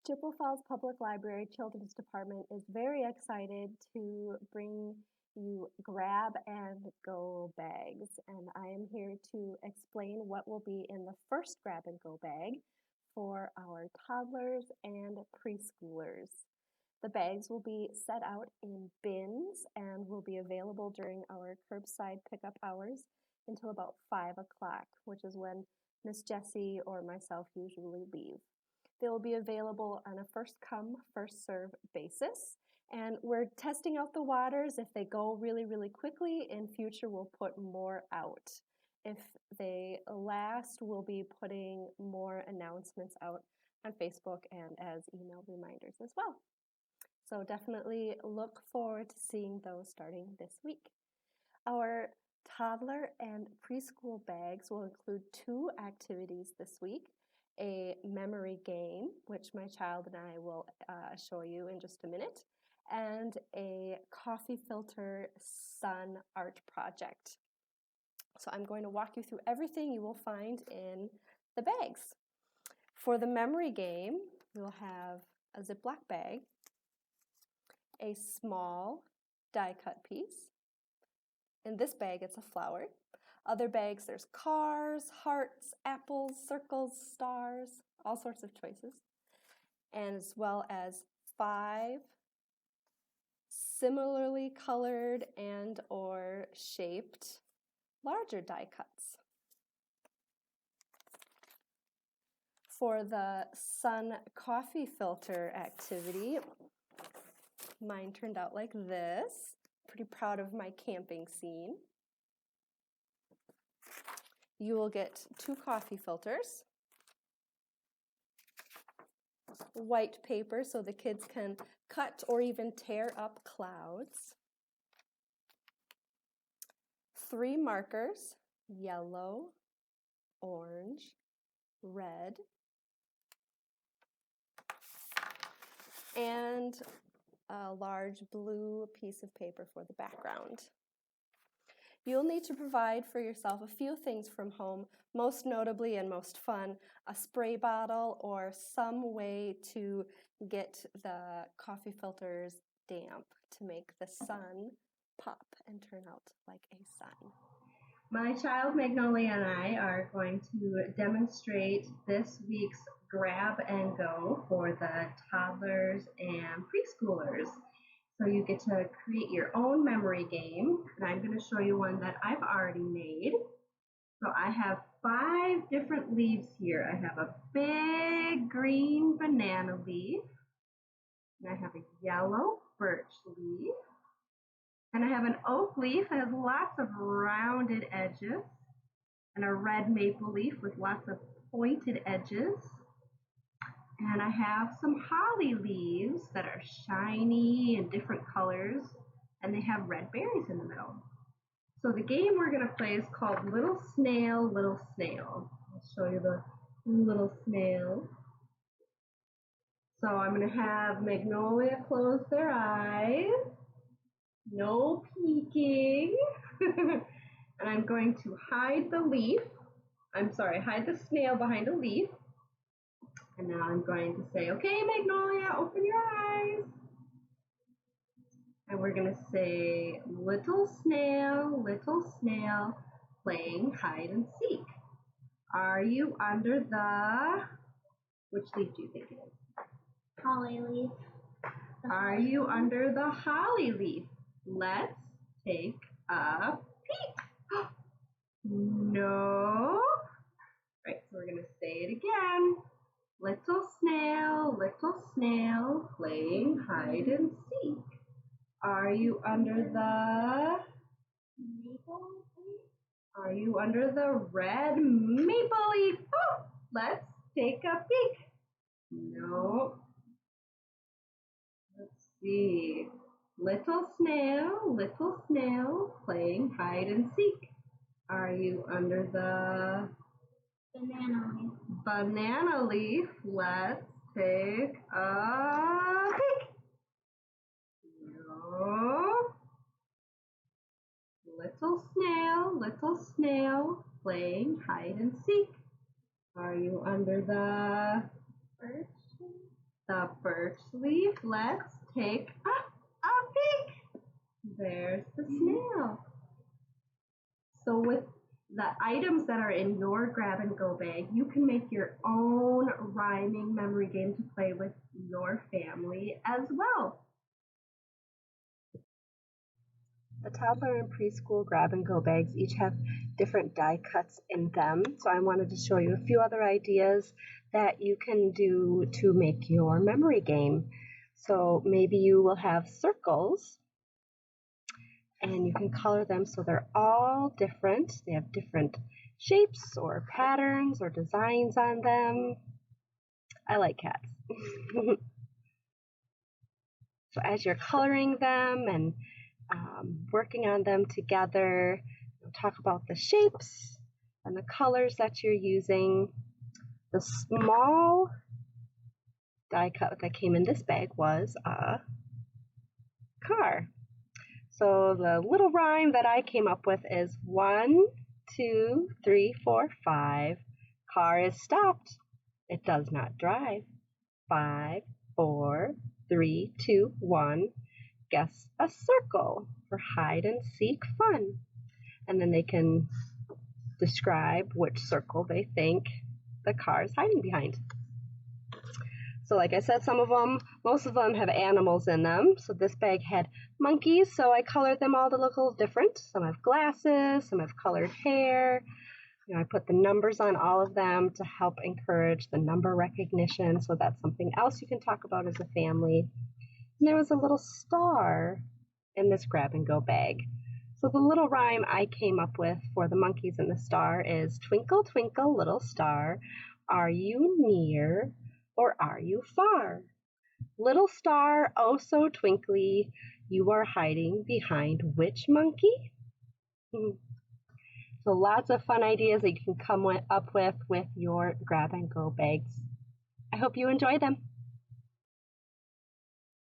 Chippewa Falls Public Library Children's Department is very excited to bring you grab and go bags, and I am here to explain what will be in the first grab and go bag for our toddlers and preschoolers. The bags will be set out in bins and will be available during our curbside pickup hours until about 5 o'clock, which is when Miss Jessie or myself usually leave. They will be available on a first come, first serve basis. And we're testing out the waters. If they go really, really quickly, in future we'll put more out. If they last, we'll be putting more announcements out on Facebook and as email reminders as well. So definitely look forward to seeing those starting this week. Our toddler and preschool bags will include 2 activities this week. A memory game, which my child and I will show you in just a minute, and a coffee filter sun art project. So I'm going to walk you through everything you will find in the bags. For the memory game, we'll have a ziplock bag, a small die cut piece. In this bag, it's a flower. Other bags, there's cars, hearts, apples, circles, stars, all sorts of choices, and as well as 5 similarly colored and or shaped larger die cuts. For the sun coffee filter activity, mine turned out like this. Pretty proud of my camping scene. You will get 2 coffee filters, white paper so the kids can cut or even tear up clouds, 3 markers, yellow, orange, red, and a large blue piece of paper for the background. You'll need to provide for yourself a few things from home, most notably and most fun, a spray bottle or some way to get the coffee filters damp to make the sun pop and turn out like a sun. My child Magnolia and I are going to demonstrate this week's grab and go for the toddlers and preschoolers. So you get to create your own memory game, and I'm going to show you one that I've already made. So I have 5 different leaves here. I have a big green banana leaf, and I have a yellow birch leaf, and I have an oak leaf that has lots of rounded edges, and a red maple leaf with lots of pointed edges. And I have some holly leaves that are shiny and different colors, and they have red berries in the middle. So the game we're going to play is called Little Snail, Little Snail. I'll show you the little snail. So I'm going to have Magnolia close their eyes. No peeking. And I'm going to hide the snail behind a leaf. And now I'm going to say, okay, Magnolia, open your eyes. And we're going to say, little snail, playing hide and seek. Are you under the, which leaf do you think it is? Holly leaf. Are you under the holly leaf? Let's take a peek. No. Right, so we're going to say it again. Little snail, playing hide and seek. Are you under the maple leaf? Are you under the red maple leaf? Oh, let's take a peek. No. Let's see. Little snail, playing hide and seek. Are you under the banana leaf? Let's take a peek. No. Little snail, playing hide and seek. Are you under the birch leaf? Let's take a peek. There's the snail. So with the items that are in your grab and go bag, you can make your own rhyming memory game to play with your family as well. The toddler and preschool grab and go bags each have different die cuts in them. So I wanted to show you a few other ideas that you can do to make your memory game. So maybe you will have circles and you can color them so they're all different. They have different shapes or patterns or designs on them. I like cats. So as you're coloring them and working on them together, talk about the shapes and the colors that you're using. The small die cut that came in this bag was a car. So the little rhyme that I came up with is 1, 2, 3, 4, 5. Car is stopped. It does not drive. 5, 4, 3, 2, 1. Guess a circle for hide and seek fun. And then they can describe which circle they think the car is hiding behind. So like I said, most of them have animals in them. So this bag had monkeys, so I colored them all to look a little different. Some have glasses, some have colored hair. I put the numbers on all of them to help encourage the number recognition. So that's something else you can talk about as a family. And there was a little star in this grab and go bag. So the little rhyme I came up with for the monkeys and the star is twinkle, twinkle, little star, are you near or are you far? Little star, oh so twinkly, you are hiding behind which monkey? So lots of fun ideas that you can come up with your grab and go bags. I hope you enjoy them.